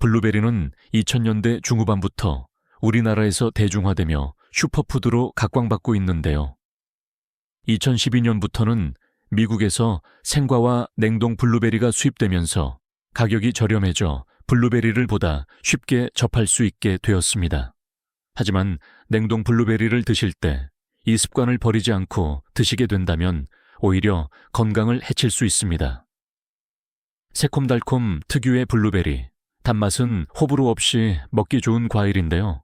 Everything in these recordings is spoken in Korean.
블루베리는 2000년대 중후반부터 우리나라에서 대중화되며 슈퍼푸드로 각광받고 있는데요. 2012년부터는 미국에서 생과와 냉동 블루베리가 수입되면서 가격이 저렴해져 블루베리를 보다 쉽게 접할 수 있게 되었습니다. 하지만 냉동 블루베리를 드실 때 이 습관을 버리지 않고 드시게 된다면 오히려 건강을 해칠 수 있습니다. 새콤달콤 특유의 블루베리, 단맛은 호불호 없이 먹기 좋은 과일인데요.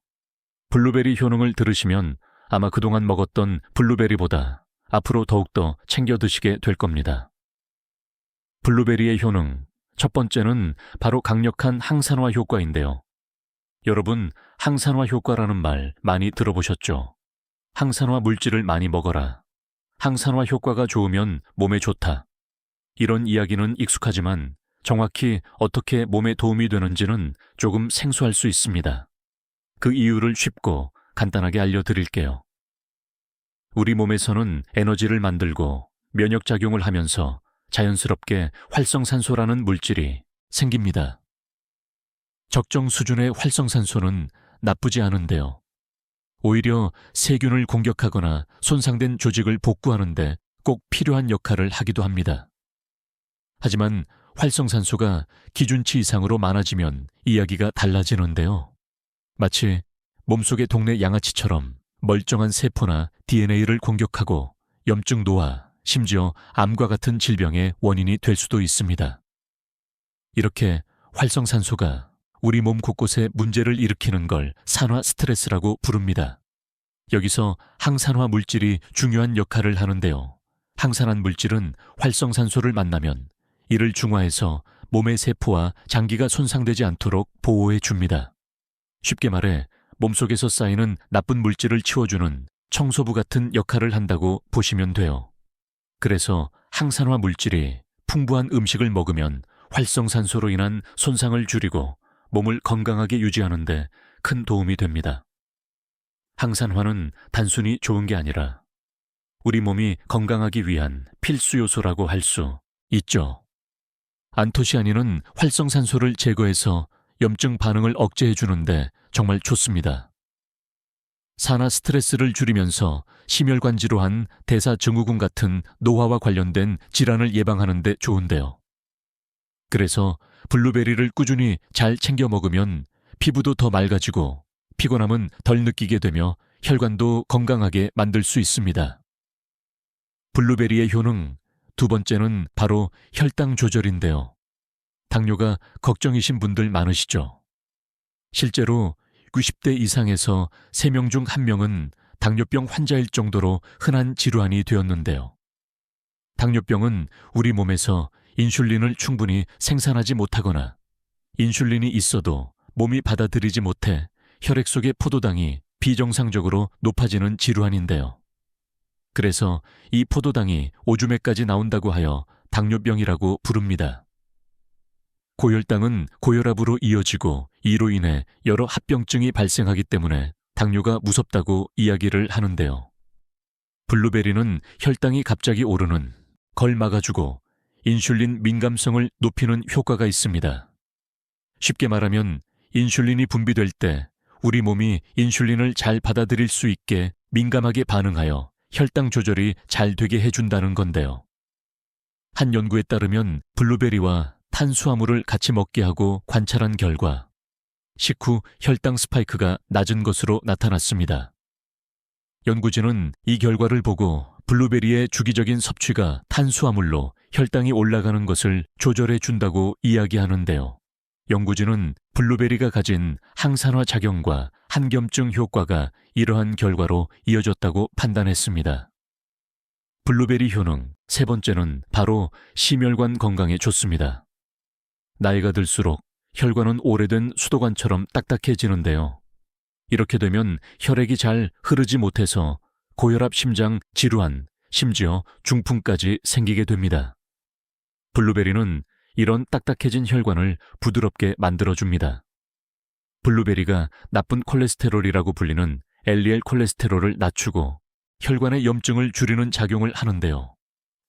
블루베리 효능을 들으시면 아마 그동안 먹었던 블루베리보다 앞으로 더욱더 챙겨 드시게 될 겁니다. 블루베리의 효능, 첫 번째는 바로 강력한 항산화 효과인데요. 여러분, 항산화 효과라는 말 많이 들어보셨죠? 항산화 물질을 많이 먹어라. 항산화 효과가 좋으면 몸에 좋다. 이런 이야기는 익숙하지만 정확히 어떻게 몸에 도움이 되는지는 조금 생소할 수 있습니다. 그 이유를 쉽고 간단하게 알려드릴게요. 우리 몸에서는 에너지를 만들고 면역작용을 하면서 자연스럽게 활성산소라는 물질이 생깁니다. 적정 수준의 활성산소는 나쁘지 않은데요. 오히려 세균을 공격하거나 손상된 조직을 복구하는데 꼭 필요한 역할을 하기도 합니다. 하지만 활성산소가 기준치 이상으로 많아지면 이야기가 달라지는데요. 마치 몸속의 동네 양아치처럼 멀쩡한 세포나 DNA를 공격하고 염증 노화, 심지어 암과 같은 질병의 원인이 될 수도 있습니다. 이렇게 활성산소가 우리 몸 곳곳에 문제를 일으키는 걸 산화 스트레스라고 부릅니다. 여기서 항산화 물질이 중요한 역할을 하는데요. 항산화 물질은 활성산소를 만나면 이를 중화해서 몸의 세포와 장기가 손상되지 않도록 보호해 줍니다. 쉽게 말해 몸속에서 쌓이는 나쁜 물질을 치워주는 청소부 같은 역할을 한다고 보시면 돼요. 그래서 항산화 물질이 풍부한 음식을 먹으면 활성산소로 인한 손상을 줄이고 몸을 건강하게 유지하는 데 큰 도움이 됩니다. 항산화는 단순히 좋은 게 아니라 우리 몸이 건강하기 위한 필수 요소라고 할 수 있죠. 안토시아닌은 활성산소를 제거해서 염증 반응을 억제해 주는데 정말 좋습니다. 산화 스트레스를 줄이면서 심혈관 질환, 대사증후군 같은 노화와 관련된 질환을 예방하는 데 좋은데요. 그래서 블루베리를 꾸준히 잘 챙겨 먹으면 피부도 더 맑아지고 피곤함은 덜 느끼게 되며 혈관도 건강하게 만들 수 있습니다. 블루베리의 효능, 두 번째는 바로 혈당 조절인데요. 당뇨가 걱정이신 분들 많으시죠? 실제로 90대 이상에서 3명 중 1명은 당뇨병 환자일 정도로 흔한 질환이 되었는데요. 당뇨병은 우리 몸에서 인슐린을 충분히 생산하지 못하거나 인슐린이 있어도 몸이 받아들이지 못해 혈액 속의 포도당이 비정상적으로 높아지는 질환인데요. 그래서 이 포도당이 오줌에까지 나온다고 하여 당뇨병이라고 부릅니다. 고혈당은 고혈압으로 이어지고 이로 인해 여러 합병증이 발생하기 때문에 당뇨가 무섭다고 이야기를 하는데요. 블루베리는 혈당이 갑자기 오르는 걸 막아주고 인슐린 민감성을 높이는 효과가 있습니다. 쉽게 말하면 인슐린이 분비될 때 우리 몸이 인슐린을 잘 받아들일 수 있게 민감하게 반응하여 혈당 조절이 잘 되게 해준다는 건데요. 한 연구에 따르면 블루베리와 탄수화물을 같이 먹게 하고 관찰한 결과 식후 혈당 스파이크가 낮은 것으로 나타났습니다. 연구진은 이 결과를 보고 블루베리의 주기적인 섭취가 탄수화물로 혈당이 올라가는 것을 조절해 준다고 이야기하는데요. 연구진은 블루베리가 가진 항산화 작용과 한겸증 효과가 이러한 결과로 이어졌다고 판단했습니다. 블루베리 효능, 세 번째는 바로 심혈관 건강에 좋습니다. 나이가 들수록 혈관은 오래된 수도관처럼 딱딱해지는데요. 이렇게 되면 혈액이 잘 흐르지 못해서 고혈압, 심장 질환, 심지어 중풍까지 생기게 됩니다. 블루베리는 이런 딱딱해진 혈관을 부드럽게 만들어줍니다. 블루베리가 나쁜 콜레스테롤이라고 불리는 LDL 콜레스테롤을 낮추고 혈관의 염증을 줄이는 작용을 하는데요.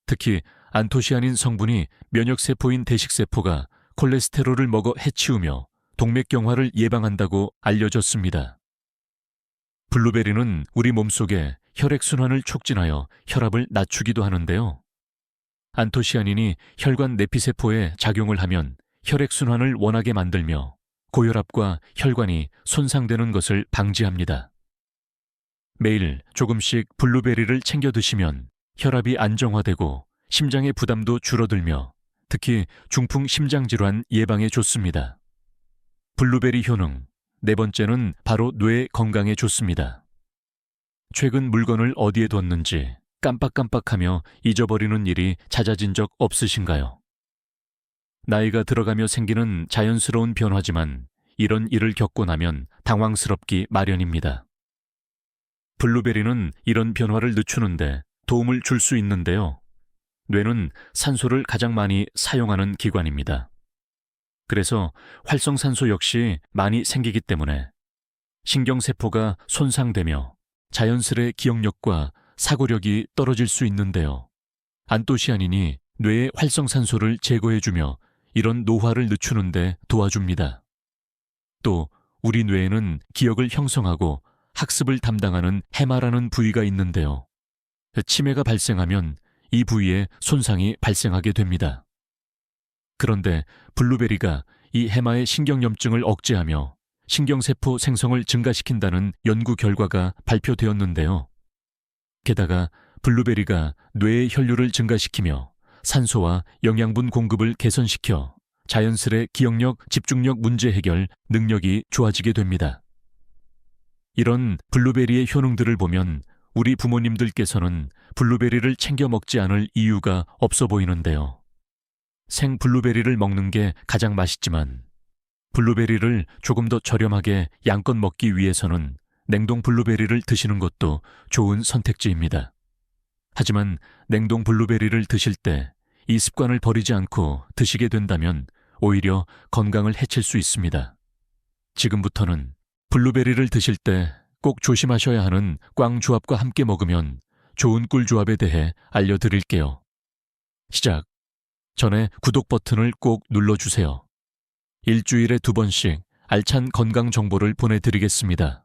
특히 안토시아닌 성분이 면역세포인 대식세포가 콜레스테롤을 먹어 해치우며 동맥경화를 예방한다고 알려졌습니다. 블루베리는 우리 몸속에 혈액순환을 촉진하여 혈압을 낮추기도 하는데요. 안토시아닌이 혈관 내피세포에 작용을 하면 혈액순환을 원하게 만들며 고혈압과 혈관이 손상되는 것을 방지합니다. 매일 조금씩 블루베리를 챙겨 드시면 혈압이 안정화되고 심장의 부담도 줄어들며 특히 중풍 심장질환 예방에 좋습니다. 블루베리 효능, 네 번째는 바로 뇌 건강에 좋습니다. 최근 물건을 어디에 뒀는지 깜빡깜빡하며 잊어버리는 일이 잦아진 적 없으신가요? 나이가 들어가며 생기는 자연스러운 변화지만 이런 일을 겪고 나면 당황스럽기 마련입니다. 블루베리는 이런 변화를 늦추는데 도움을 줄 수 있는데요. 뇌는 산소를 가장 많이 사용하는 기관입니다. 그래서 활성산소 역시 많이 생기기 때문에 신경세포가 손상되며 자연스레 기억력과 사고력이 떨어질 수 있는데요. 안토시아닌이 뇌의 활성산소를 제거해주며 이런 노화를 늦추는데 도와줍니다. 또 우리 뇌에는 기억을 형성하고 학습을 담당하는 해마라는 부위가 있는데요. 치매가 발생하면 이 부위에 손상이 발생하게 됩니다. 그런데 블루베리가 이 해마의 신경염증을 억제하며 신경세포 생성을 증가시킨다는 연구 결과가 발표되었는데요. 게다가 블루베리가 뇌의 혈류를 증가시키며 산소와 영양분 공급을 개선시켜 자연스레 기억력, 집중력 문제 해결 능력이 좋아지게 됩니다. 이런 블루베리의 효능들을 보면 우리 부모님들께서는 블루베리를 챙겨 먹지 않을 이유가 없어 보이는데요. 생 블루베리를 먹는 게 가장 맛있지만 블루베리를 조금 더 저렴하게 양껏 먹기 위해서는 냉동 블루베리를 드시는 것도 좋은 선택지입니다. 하지만 냉동 블루베리를 드실 때 이 습관을 버리지 않고 드시게 된다면 오히려 건강을 해칠 수 있습니다. 지금부터는 블루베리를 드실 때 꼭 조심하셔야 하는 꽝 조합과 함께 먹으면 좋은 꿀 조합에 대해 알려드릴게요. 시작 전에 구독 버튼을 꼭 눌러주세요. 일주일에 2번씩 알찬 건강 정보를 보내드리겠습니다.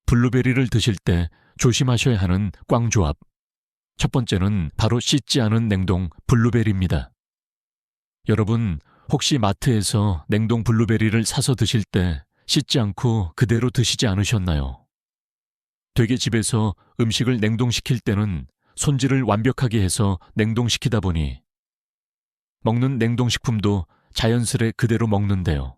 블루베리를 드실 때 조심하셔야 하는 꽝 조합. 첫 번째는 바로 씻지 않은 냉동 블루베리입니다. 여러분, 혹시 마트에서 냉동 블루베리를 사서 드실 때 씻지 않고 그대로 드시지 않으셨나요? 되게 집에서 음식을 냉동시킬 때는 손질을 완벽하게 해서 냉동시키다 보니 먹는 냉동식품도 자연스레 그대로 먹는데요.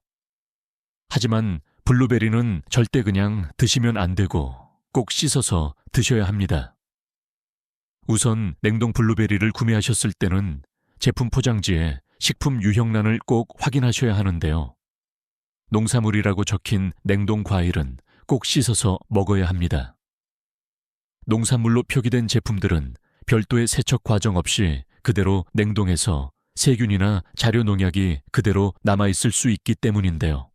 하지만 블루베리는 절대 그냥 드시면 안 되고 꼭 씻어서 드셔야 합니다. 우선 냉동 블루베리를 구매하셨을 때는 제품 포장지에 식품 유형란을 꼭 확인하셔야 하는데요. 농산물이라고 적힌 냉동 과일은 꼭 씻어서 먹어야 합니다. 농산물로 표기된 제품들은 별도의 세척 과정 없이 그대로 냉동해서 세균이나 자료 농약이 그대로 남아있을 수 있기 때문인데요.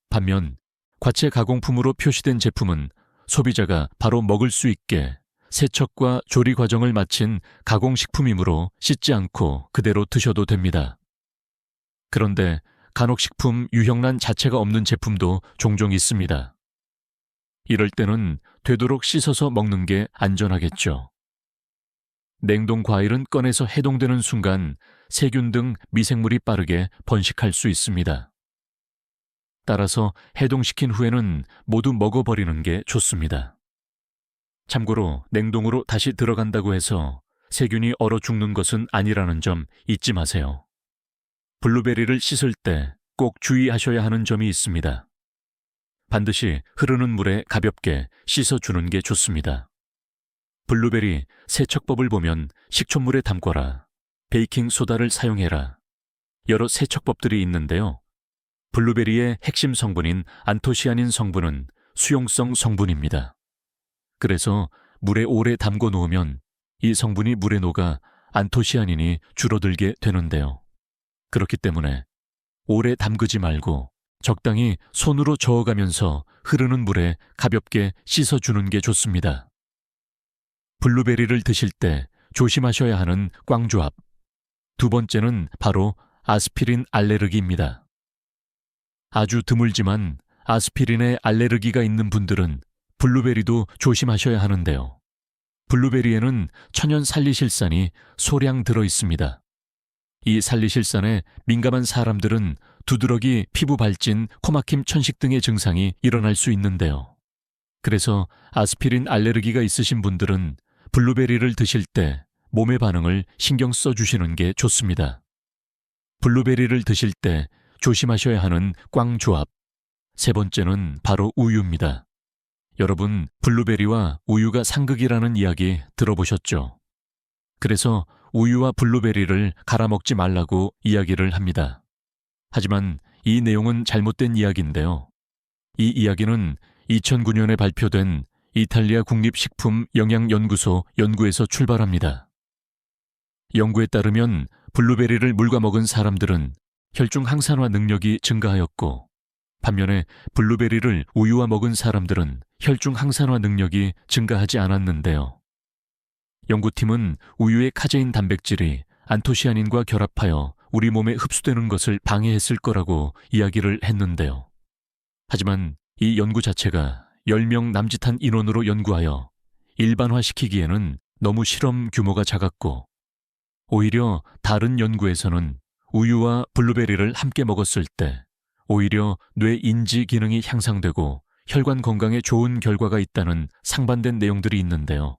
반면 과체 가공품으로 표시된 제품은 소비자가 바로 먹을 수 있게 세척과 조리 과정을 마친 가공식품이므로 씻지 않고 그대로 드셔도 됩니다. 그런데 간혹식품 유형란 자체가 없는 제품도 종종 있습니다. 이럴 때는 되도록 씻어서 먹는 게 안전하겠죠. 냉동 과일은 꺼내서 해동되는 순간 세균 등 미생물이 빠르게 번식할 수 있습니다. 따라서 해동시킨 후에는 모두 먹어버리는 게 좋습니다. 참고로 냉동으로 다시 들어간다고 해서 세균이 얼어 죽는 것은 아니라는 점 잊지 마세요. 블루베리를 씻을 때 꼭 주의하셔야 하는 점이 있습니다. 반드시 흐르는 물에 가볍게 씻어주는 게 좋습니다. 블루베리 세척법을 보면 식초물에 담궈라, 베이킹소다를 사용해라, 여러 세척법들이 있는데요. 블루베리의 핵심 성분인 안토시아닌 성분은 수용성 성분입니다. 그래서 물에 오래 담궈 놓으면 이 성분이 물에 녹아 안토시아닌이 줄어들게 되는데요. 그렇기 때문에 오래 담그지 말고 적당히 손으로 저어가면서 흐르는 물에 가볍게 씻어주는 게 좋습니다. 블루베리를 드실 때 조심하셔야 하는 꽝조합. 두 번째는 바로 아스피린 알레르기입니다. 아주 드물지만 아스피린에 알레르기가 있는 분들은 블루베리도 조심하셔야 하는데요. 블루베리에는 천연 살리실산이 소량 들어 있습니다. 이 살리실산에 민감한 사람들은 두드러기, 피부 발진, 코막힘, 천식 등의 증상이 일어날 수 있는데요. 그래서 아스피린 알레르기가 있으신 분들은 블루베리를 드실 때 몸의 반응을 신경 써주시는 게 좋습니다. 블루베리를 드실 때 조심하셔야 하는 꽝조합. 세 번째는 바로 우유입니다. 여러분, 블루베리와 우유가 상극이라는 이야기 들어보셨죠? 그래서 우유와 블루베리를 갈아 먹지 말라고 이야기를 합니다. 하지만 이 내용은 잘못된 이야기인데요. 이 이야기는 2009년에 발표된 이탈리아 국립식품영양연구소 연구에서 출발합니다. 연구에 따르면 블루베리를 물과 먹은 사람들은 혈중 항산화 능력이 증가하였고, 반면에 블루베리를 우유와 먹은 사람들은 혈중 항산화 능력이 증가하지 않았는데요. 연구팀은 우유의 카제인 단백질이 안토시아닌과 결합하여 우리 몸에 흡수되는 것을 방해했을 거라고 이야기를 했는데요. 하지만 이 연구 자체가 10명 남짓한 인원으로 연구하여 일반화시키기에는 너무 실험 규모가 작았고, 오히려 다른 연구에서는 우유와 블루베리를 함께 먹었을 때 오히려 뇌 인지 기능이 향상되고 혈관 건강에 좋은 결과가 있다는 상반된 내용들이 있는데요.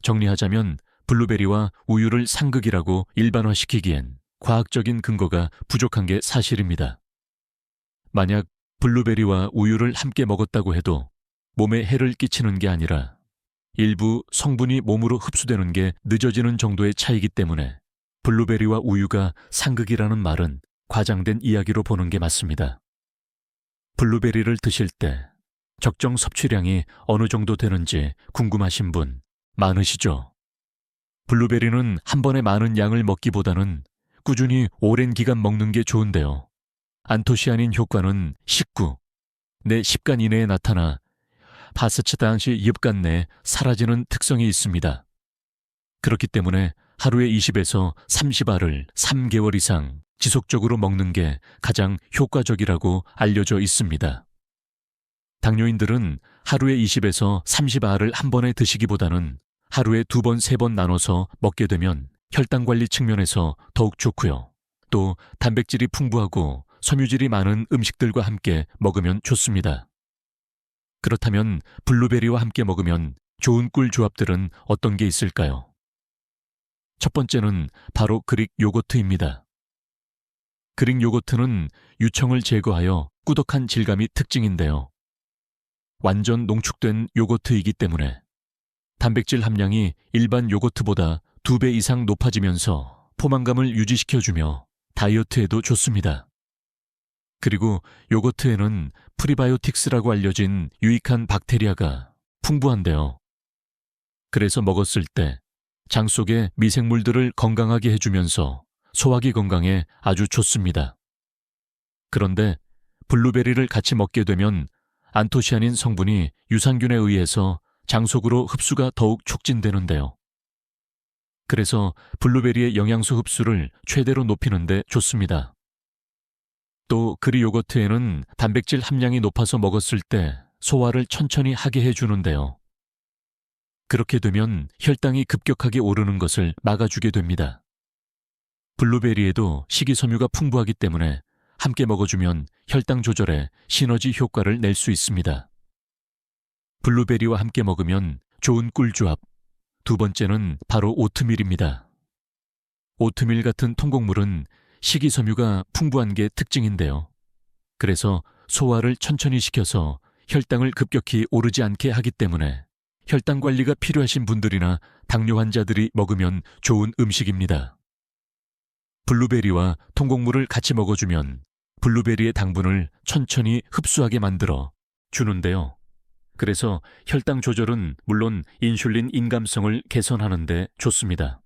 정리하자면 블루베리와 우유를 상극이라고 일반화시키기엔 과학적인 근거가 부족한 게 사실입니다. 만약 블루베리와 우유를 함께 먹었다고 해도 몸에 해를 끼치는 게 아니라 일부 성분이 몸으로 흡수되는 게 늦어지는 정도의 차이기 때문에 블루베리와 우유가 상극이라는 말은 과장된 이야기로 보는 게 맞습니다. 블루베리를 드실 때 적정 섭취량이 어느 정도 되는지 궁금하신 분 많으시죠? 블루베리는 한 번에 많은 양을 먹기보다는 꾸준히 오랜 기간 먹는 게 좋은데요. 안토시아닌 효과는 식구, 내 십간 이내에 나타나 파스치다시 엽간 내에 사라지는 특성이 있습니다. 그렇기 때문에 하루에 20에서 30알을 3개월 이상 지속적으로 먹는 게 가장 효과적이라고 알려져 있습니다. 당뇨인들은 하루에 20에서 30알을 한 번에 드시기보다는 하루에 2번, 3번 나눠서 먹게 되면 혈당 관리 측면에서 더욱 좋고요. 또 단백질이 풍부하고 섬유질이 많은 음식들과 함께 먹으면 좋습니다. 그렇다면 블루베리와 함께 먹으면 좋은 꿀 조합들은 어떤 게 있을까요? 첫 번째는 바로 그릭 요거트입니다. 그릭 요거트는 유청을 제거하여 꾸덕한 질감이 특징인데요. 완전 농축된 요거트이기 때문에 단백질 함량이 일반 요거트보다 2배 이상 높아지면서 포만감을 유지시켜주며 다이어트에도 좋습니다. 그리고 요거트에는 프리바이오틱스라고 알려진 유익한 박테리아가 풍부한데요. 그래서 먹었을 때 장 속의 미생물들을 건강하게 해주면서 소화기 건강에 아주 좋습니다. 그런데 블루베리를 같이 먹게 되면 안토시아닌 성분이 유산균에 의해서 장 속으로 흡수가 더욱 촉진되는데요. 그래서 블루베리의 영양소 흡수를 최대로 높이는 데 좋습니다. 또 그릭 요거트에는 단백질 함량이 높아서 먹었을 때 소화를 천천히 하게 해주는데요. 그렇게 되면 혈당이 급격하게 오르는 것을 막아주게 됩니다. 블루베리에도 식이섬유가 풍부하기 때문에 함께 먹어주면 혈당 조절에 시너지 효과를 낼 수 있습니다. 블루베리와 함께 먹으면 좋은 꿀조합. 두 번째는 바로 오트밀입니다. 오트밀 같은 통곡물은 식이섬유가 풍부한 게 특징인데요. 그래서 소화를 천천히 시켜서 혈당을 급격히 오르지 않게 하기 때문에 혈당 관리가 필요하신 분들이나 당뇨 환자들이 먹으면 좋은 음식입니다. 블루베리와 통곡물을 같이 먹어주면 블루베리의 당분을 천천히 흡수하게 만들어 주는데요. 그래서 혈당 조절은 물론 인슐린 인감성을 개선하는 데 좋습니다.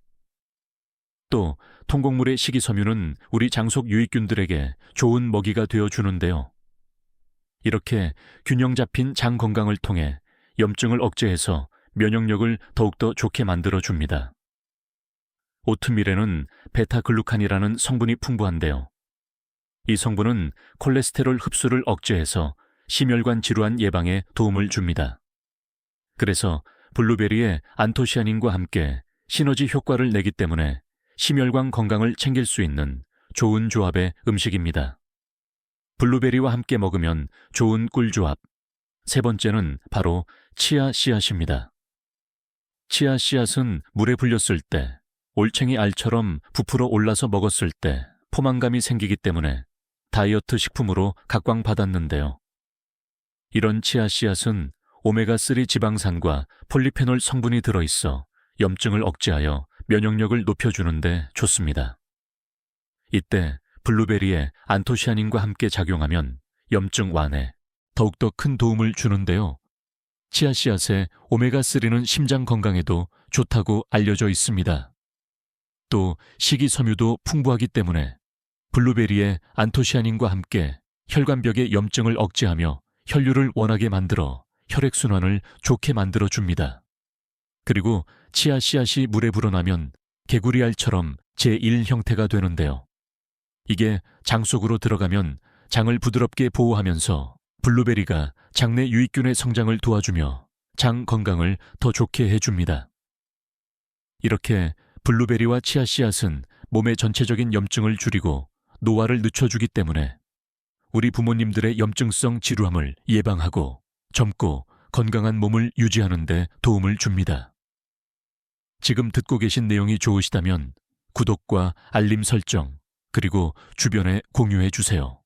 또 통곡물의 식이섬유는 우리 장속 유익균들에게 좋은 먹이가 되어 주는데요. 이렇게 균형 잡힌 장 건강을 통해 염증을 억제해서 면역력을 더욱더 좋게 만들어 줍니다. 오트밀에는 베타글루칸이라는 성분이 풍부한데요. 이 성분은 콜레스테롤 흡수를 억제해서 심혈관 질환 예방에 도움을 줍니다. 그래서 블루베리에 안토시아닌과 함께 시너지 효과를 내기 때문에 심혈관 건강을 챙길 수 있는 좋은 조합의 음식입니다. 블루베리와 함께 먹으면 좋은 꿀조합. 세 번째는 바로 치아 씨앗입니다. 치아 씨앗은 물에 불렸을 때 올챙이 알처럼 부풀어 올라서 먹었을 때 포만감이 생기기 때문에 다이어트 식품으로 각광받았는데요. 이런 치아 씨앗은 오메가3 지방산과 폴리페놀 성분이 들어있어 염증을 억제하여 면역력을 높여주는데 좋습니다. 이때 블루베리에 안토시아닌과 함께 작용하면 염증 완화에 더욱더 큰 도움을 주는데요. 치아 씨앗의 오메가3는 심장 건강에도 좋다고 알려져 있습니다. 또 식이섬유도 풍부하기 때문에 블루베리에 안토시아닌과 함께 혈관벽의 염증을 억제하며 혈류를 원하게 만들어 혈액순환을 좋게 만들어줍니다. 그리고 치아 씨앗이 물에 불어나면 개구리알처럼 제1 형태가 되는데요. 이게 장 속으로 들어가면 장을 부드럽게 보호하면서 블루베리가 장내 유익균의 성장을 도와주며 장 건강을 더 좋게 해줍니다. 이렇게 블루베리와 치아 씨앗은 몸의 전체적인 염증을 줄이고 노화를 늦춰주기 때문에 우리 부모님들의 염증성 지루함을 예방하고 젊고 건강한 몸을 유지하는 데 도움을 줍니다. 지금 듣고 계신 내용이 좋으시다면 구독과 알림 설정, 그리고 주변에 공유해 주세요.